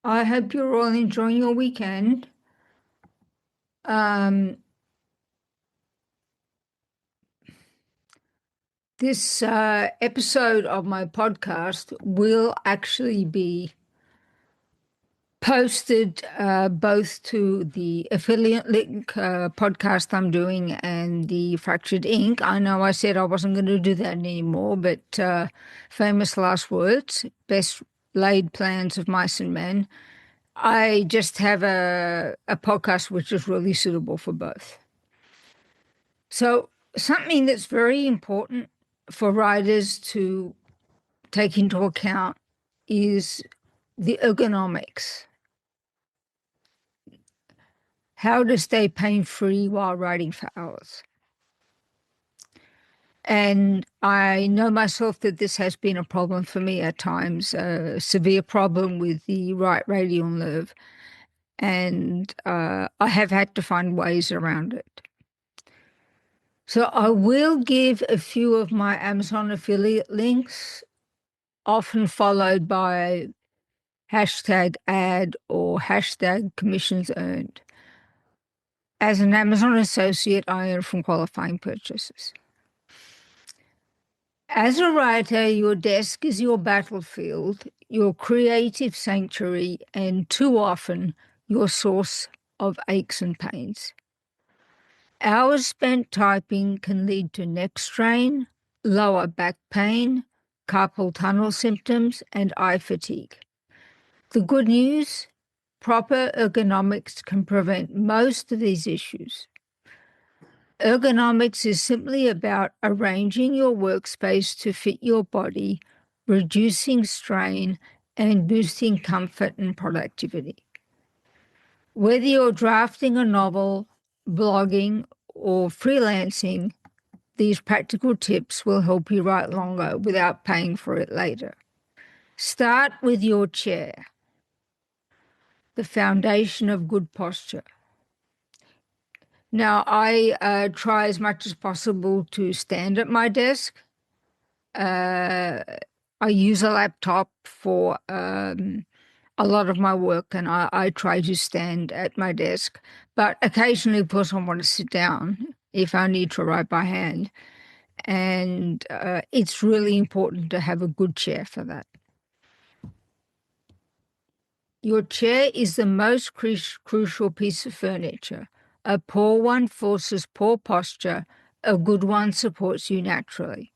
I hope you're all enjoying your weekend. Um, this episode of my podcast will actually be posted both to the affiliate link podcast I'm doing and the Fractured Ink. I know I said I wasn't going to do that anymore, but famous last words, best laid plans of mice and men. I just have a podcast which is really suitable for both. So something that's very important for riders to take into account is the ergonomics, how to stay pain-free while riding for hours. And I know myself that this has been a problem for me at times, a severe problem with the right radial nerve, and I have had to find ways around it. So I will give a few of my Amazon affiliate links, often followed by hashtag ad or hashtag commissions earned. As an Amazon associate, I earn from qualifying purchases. As a writer, your desk is your battlefield, your creative sanctuary, and too often your source of aches and pains. Hours spent typing can lead to neck strain, lower back pain, carpal tunnel symptoms, and eye fatigue. The good news: proper ergonomics can prevent most of these issues. Ergonomics is simply about arranging your workspace to fit your body, reducing strain, and boosting comfort and productivity. Whether you're drafting a novel, blogging, or freelancing, these practical tips will help you write longer without paying for it later. Start with your chair, the foundation of good posture. Now, I try as much as possible to stand at my desk. I use a laptop for a lot of my work, and I try to stand at my desk. But occasionally, of course, I want to sit down if I need to write by hand. And it's really important to have a good chair for that. Your chair is the most crucial piece of furniture. A poor one forces poor posture. A good one supports you naturally.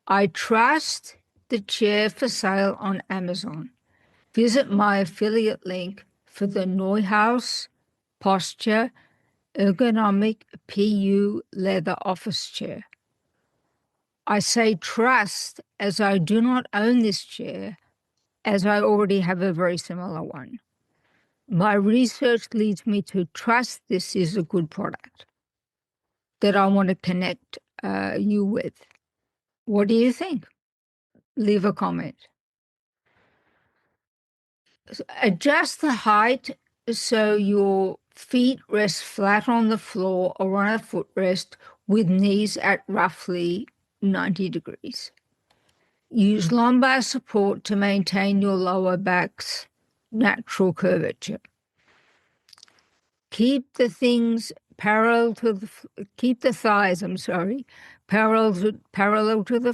I trust the chair for sale on Amazon. Visit my affiliate link for the Neuhaus Posture Ergonomic PU Leather Office Chair. I say trust as I do not own this chair, as I already have a very similar one. My research leads me to trust this is a good product that I want to connect you with. What do you think? Leave a comment. Adjust the height so your feet rest flat on the floor or on a footrest with knees at roughly 90 degrees. Use lumbar support to maintain your lower back's natural curvature. Keep the thighs parallel to the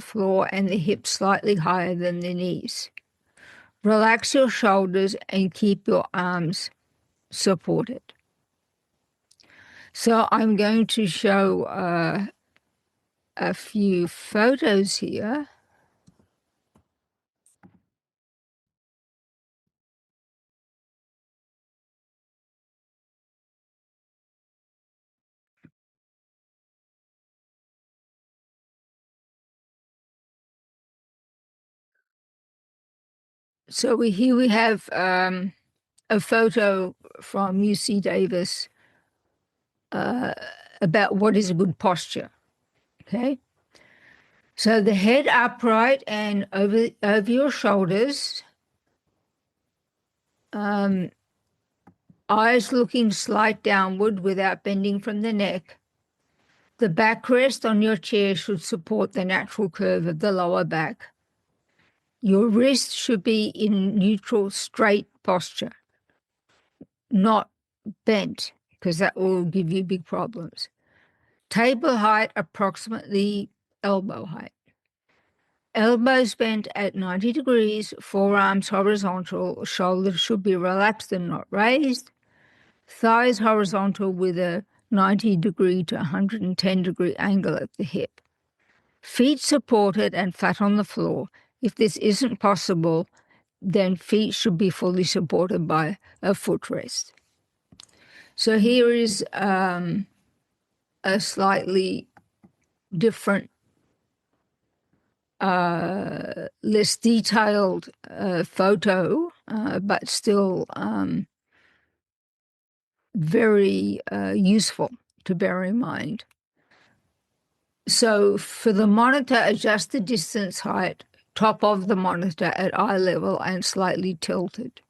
floor and the hips slightly higher than the knees. Relax your shoulders and keep your arms supported. So I'm going to show a few photos here. So here we have a photo from UC Davis about what is a good posture. Okay. So the head upright and over your shoulders, eyes looking slight downward without bending from the neck. The backrest on your chair should support the natural curve of the lower back. Your wrist should be in neutral, straight posture, not bent, because that will give you big problems. Table height approximately elbow height. Elbows bent at 90 degrees, forearms horizontal, shoulders should be relaxed and not raised, thighs horizontal with a 90-degree to 110-degree angle at the hip. Feet supported and flat on the floor. If this isn't possible, then feet should be fully supported by a footrest. So here is a slightly different, less detailed photo, but still very useful to bear in mind. So for the monitor, adjust the distance height, top of the monitor at eye level and slightly tilted.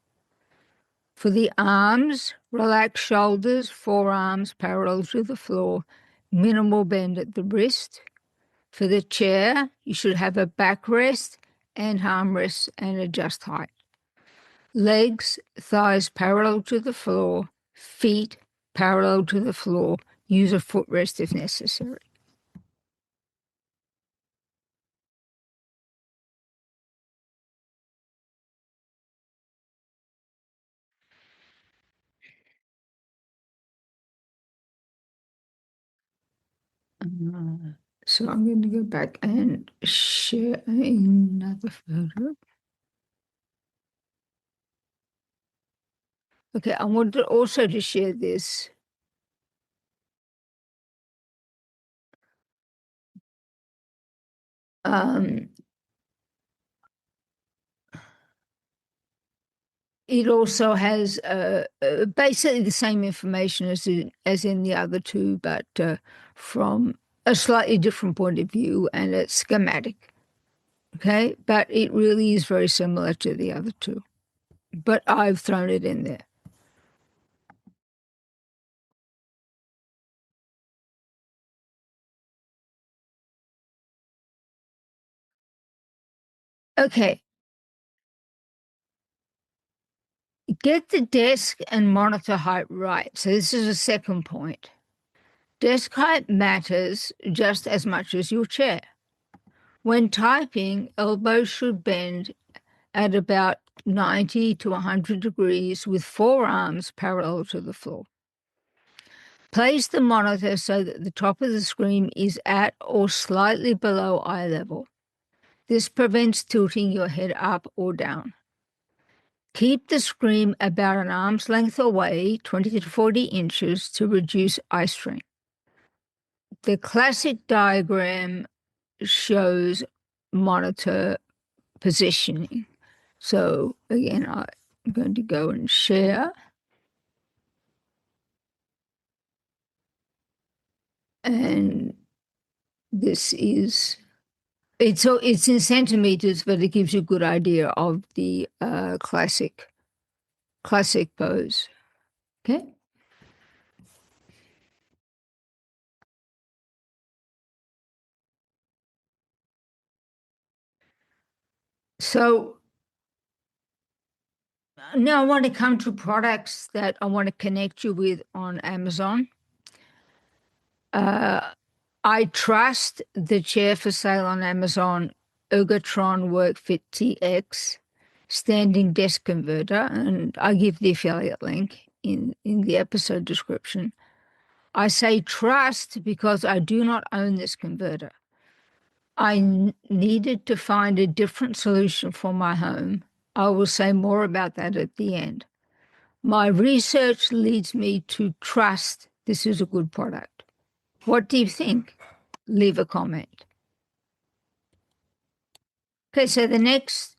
For the arms, relax shoulders, forearms parallel to the floor, minimal bend at the wrist. For the chair, you should have a backrest and armrest and adjust height. Legs, thighs parallel to the floor, feet parallel to the floor. Use a footrest if necessary. So I'm going to go back and share another photo. Okay, I wanted also to share this. It also has basically the same information as in the other two, but from a slightly different point of view, and it's schematic. Okay, but it really is very similar to the other two. But I've thrown it in there. Okay, get the desk and monitor height right. So this is a second point. Desk height matters just as much as your chair. When typing, elbows should bend at about 90 to 100 degrees with forearms parallel to the floor. Place the monitor so that the top of the screen is at or slightly below eye level. This prevents tilting your head up or down. Keep the screen about an arm's length away, 20 to 40 inches, to reduce eye strain. The classic diagram shows monitor positioning. So again, I'm going to go and share. And this is it's in centimeters, but it gives you a good idea of the classic pose. Okay. So now I want to come to products that I want to connect you with on Amazon. I trust the chair for sale on Amazon, Ergotron WorkFit TX, standing desk converter, and I give the affiliate link in the episode description. I say trust because I do not own this converter. I needed to find a different solution for my home. I will say more about that at the end. My research leads me to trust this is a good product. What do you think? Leave a comment. Okay, so the next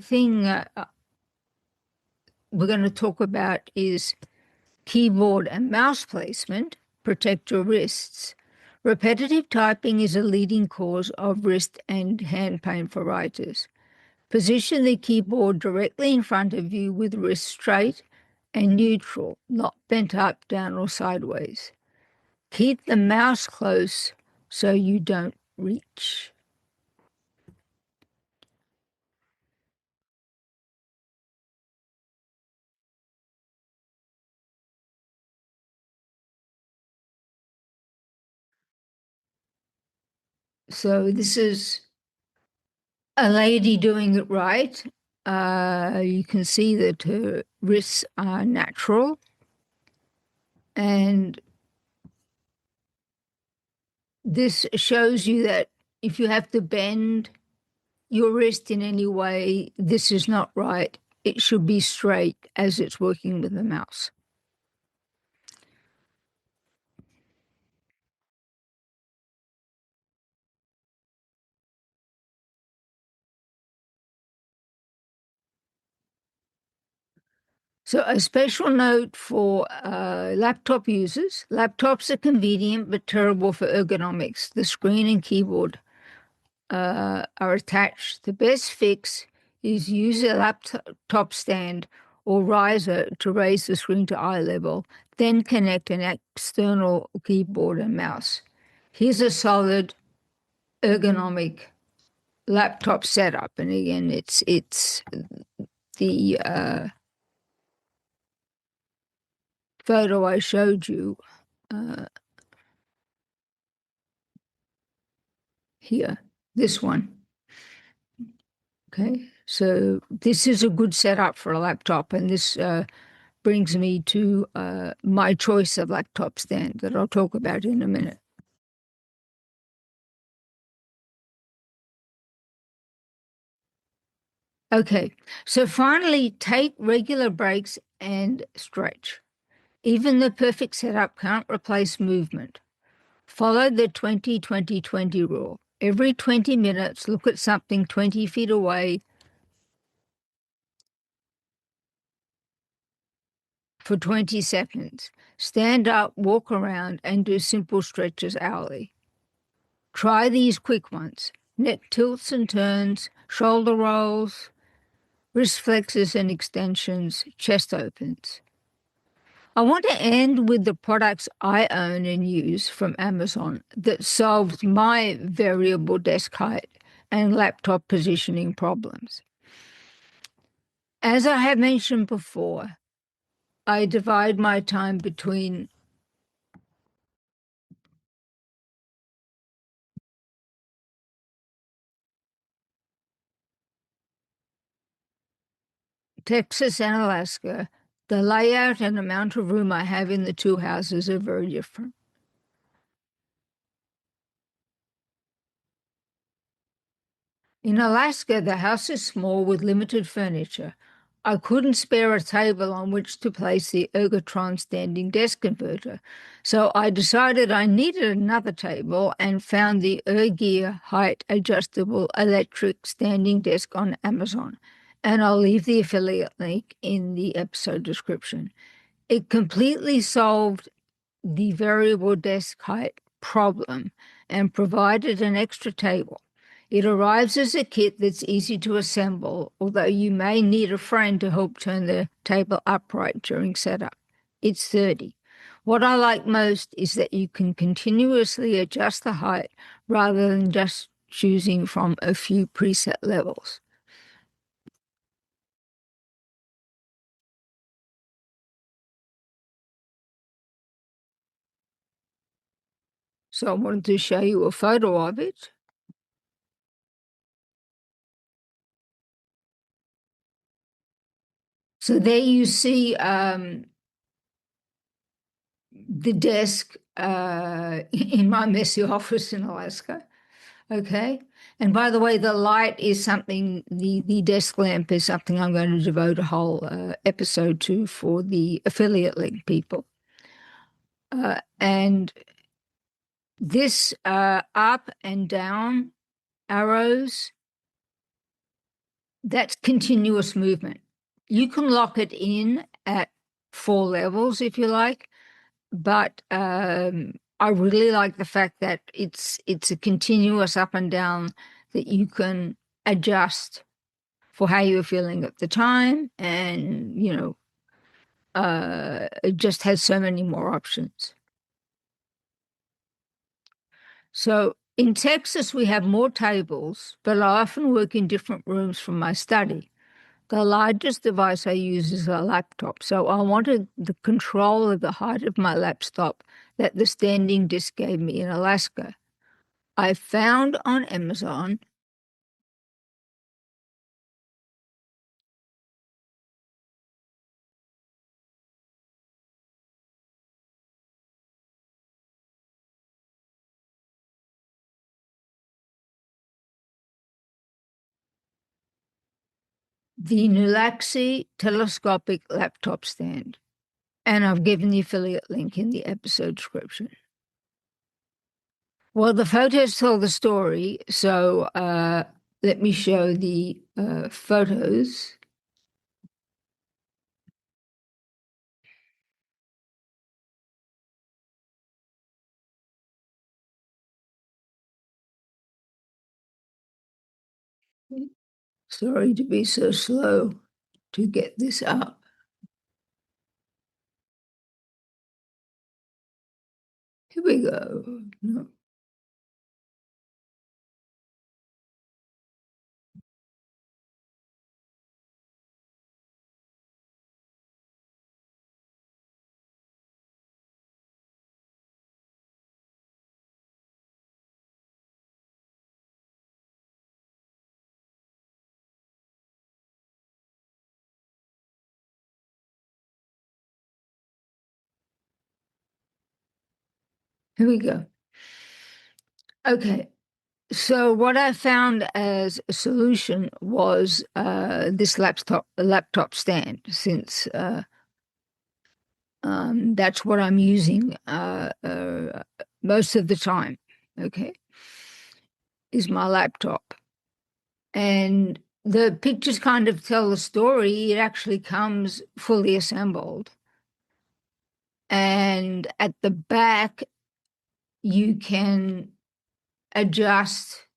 thing we're going to talk about is keyboard and mouse placement. Protect your wrists. Repetitive typing is a leading cause of wrist and hand pain for writers. Position the keyboard directly in front of you with wrists straight and neutral, not bent up, down, or sideways. Keep the mouse close so you don't reach. So this is a lady doing it right. You can see that her wrists are natural, and this shows you that if you have to bend your wrist in any way, this is not right. It should be straight as it's working with the mouse. So a special note for laptop users. Laptops are convenient but terrible for ergonomics. The screen and keyboard are attached. The best fix is use a laptop stand or riser to raise the screen to eye level, then connect an external keyboard and mouse. Here's a solid ergonomic laptop setup. And again, it's the photo I showed you here, this one. Okay, so this is a good setup for a laptop, and this brings me to my choice of laptop stand that I'll talk about in a minute. Okay, so finally, take regular breaks and stretch. Even the perfect setup can't replace movement. Follow the 20-20-20 rule. Every 20 minutes, look at something 20 feet away for 20 seconds. Stand up, walk around, and do simple stretches hourly. Try these quick ones: neck tilts and turns, shoulder rolls, wrist flexors and extensions, chest opens. I want to end with the products I own and use from Amazon that solved my variable desk height and laptop positioning problems. As I have mentioned before, I divide my time between Texas and Alaska. The layout and amount of room I have in the two houses are very different. In Alaska, the house is small with limited furniture. I couldn't spare a table on which to place the Ergotron standing desk converter, so I decided I needed another table and found the Ergear height adjustable electric standing desk on Amazon. And I'll leave the affiliate link in the episode description. It completely solved the variable desk height problem and provided an extra table. It arrives as a kit that's easy to assemble, although you may need a friend to help turn the table upright during setup. It's 30. What I like most is that you can continuously adjust the height rather than just choosing from a few preset levels. So I wanted to show you a photo of it. So there you see the desk in my messy office in Alaska. Okay. And by the way, the light is something, the desk lamp is something I'm going to devote a whole episode to for the affiliate link people. And this up and down arrows, that's continuous movement. You can lock it in at 4 levels if you like, but I really like the fact that it's a continuous up and down that you can adjust for how you're feeling at the time, and it just has so many more options. So in Texas, we have more tables, but I often work in different rooms from my study. The largest device I use is a laptop, so I wanted the control of the height of my laptop that the standing disc gave me in Alaska. I found on Amazon the Nulaxi telescopic laptop stand, and I've given the affiliate link in the episode description. Well, the photos tell the story, so let me show the photos. Sorry to be so slow to get this up. Here we go. No. Here we go. Okay. So what I found as a solution was this laptop stand, since that's what I'm using most of the time. Okay, is my laptop, and the pictures kind of tell the story. It actually comes fully assembled, and at the back you can adjust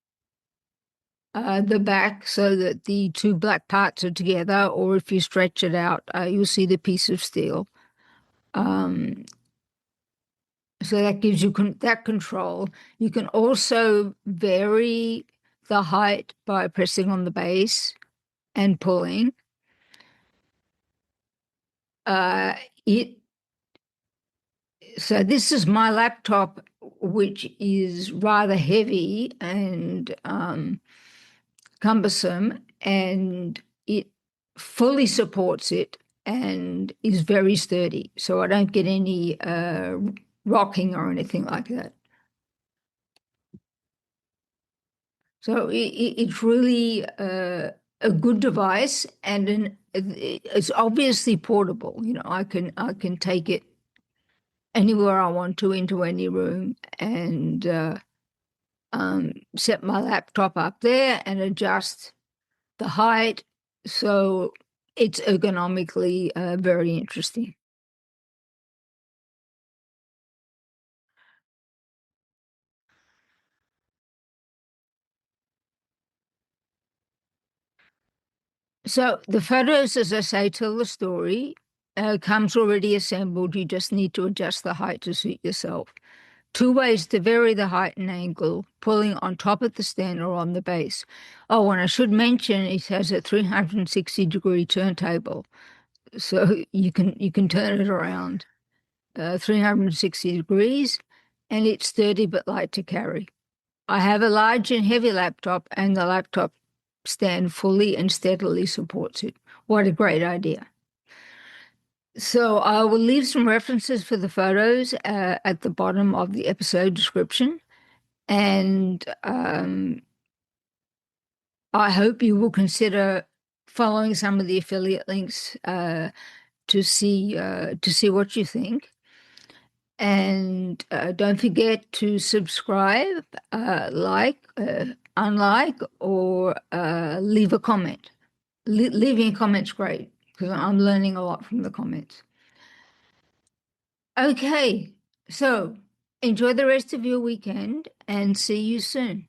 the back so that the two black parts are together, or if you stretch it out, you'll see the piece of steel. Um, so that gives you that control. You can also vary the height by pressing on the base and pulling. Uh, it So this is my laptop, which is rather heavy and cumbersome, and it fully supports it and is very sturdy. So I don't get any rocking or anything like that. So it's really a good device, and it's obviously portable. I can take it anywhere I want to, into any room, and set my laptop up there and adjust the height. So it's ergonomically very interesting. So the photos, as I say, tell the story. Comes already assembled. You just need to adjust the height to suit yourself. Two ways to vary the height and angle: pulling on top of the stand or on the base. Oh, and I should mention it has a 360-degree turntable, so you can turn it around 360 degrees, and it's sturdy but light to carry. I have a large and heavy laptop, and the laptop stand fully and steadily supports it. What a great idea. So I will leave some references for the photos at the bottom of the episode description. And I hope you will consider following some of the affiliate links to see what you think. And don't forget to subscribe, unlike, or leave a comment. Leaving a comment's great because I'm learning a lot from the comments. Okay, so enjoy the rest of your weekend and see you soon.